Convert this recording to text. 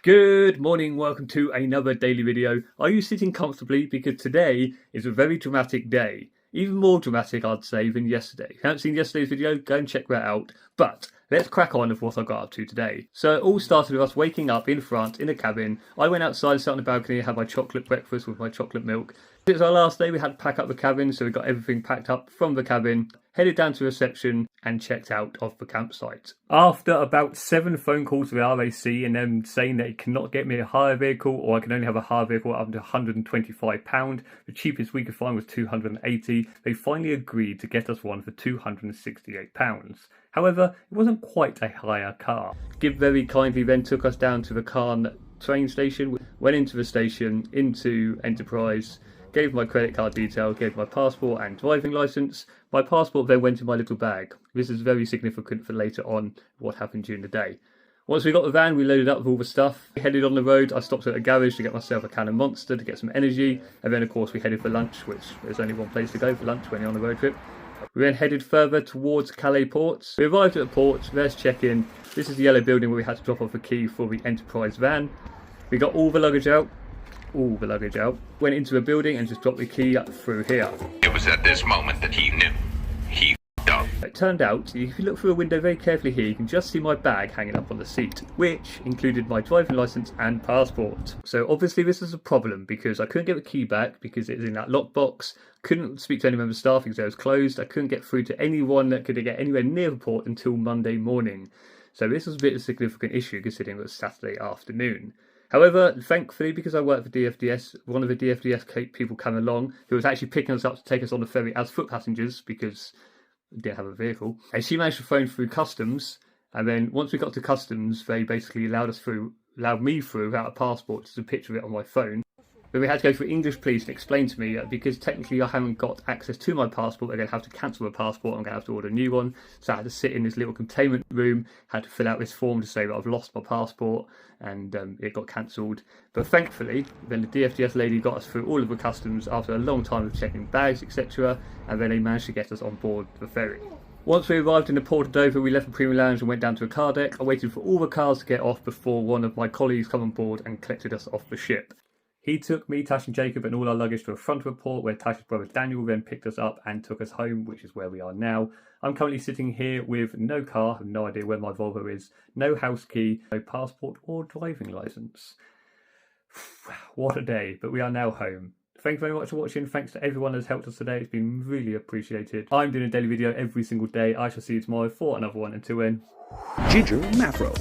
Good morning, welcome to another daily video. Are you sitting comfortably? Because today is a very dramatic day. Even more dramatic, I'd say, than yesterday. If you haven't seen yesterday's video, go and check that out. But let's crack on with what I got up to today. So it all started with us waking up in France in a cabin. I went outside, sat on the balcony, had my chocolate breakfast with my chocolate milk. It was our last day, we had to pack up the cabin, so we got everything packed up from the cabin, headed down to reception and checked out of the campsite. After about 7 phone calls to the RAC and them saying that it cannot get me a hire vehicle, or I can only have a hire vehicle up to £125, the cheapest we could find was £280, they finally agreed to get us one for £268. However, it wasn't quite a hire car. Gibb very kindly then took us down to the Caen train station, went into the station, into Enterprise, gave my credit card details, gave my passport and driving licence. My passport then went in my little bag. This is very significant for later on what happened during the day. Once we got the van, we loaded up with all the stuff. We headed on the road. I stopped at a garage to get myself a can of Monster to get some energy. And then, of course, we headed for lunch, which there's only one place to go for lunch when you're on a road trip. We then headed further towards Calais port. We arrived at the port. There's check-in. This is the yellow building where we had to drop off the key for the Enterprise van. We got all the luggage out. Went into the building and just dropped the key up through here. It was at this moment that he knew. He f***ed up. It turned out, if you look through a window very carefully here, you can just see my bag hanging up on the seat, which included my driving licence and passport. So obviously this is a problem because I couldn't get the key back because it was in that lockbox. Couldn't speak to any member of staff because it was closed. I couldn't get through to anyone that could get anywhere near the port until Monday morning. So this was a bit of a significant issue considering it was Saturday afternoon. However, thankfully, because I work for DFDS, one of the DFDS people came along who was actually picking us up to take us on the ferry as foot passengers because we didn't have a vehicle. And she managed to phone through customs, and then once we got to customs, they basically allowed me through without a passport, just a picture of it on my phone. But we had to go through English police and explain to me that because technically I haven't got access to my passport, they're going to have to cancel the passport, I'm going to have to order a new one. So I had to sit in this little containment room, had to fill out this form to say that I've lost my passport, and it got cancelled. But thankfully, then the DFDS lady got us through all of the customs after a long time of checking bags, etc. And then they managed to get us on board the ferry. Once we arrived in the port of Dover, we left the Premium Lounge and went down to a car deck. I waited for all the cars to get off before one of my colleagues come on board and collected us off the ship. He took me, Tash and Jacob and all our luggage to the front of the port where Tash's brother Daniel then picked us up and took us home, which is where we are now. I'm currently sitting here with no car, have no idea where my Volvo is, no house key, no passport or driving licence. What a day, but we are now home. Thank you very much for watching. Thanks to everyone that's helped us today. It's been really appreciated. I'm doing a daily video every single day. I shall see you tomorrow for another one. Until then, Ginger Mafro.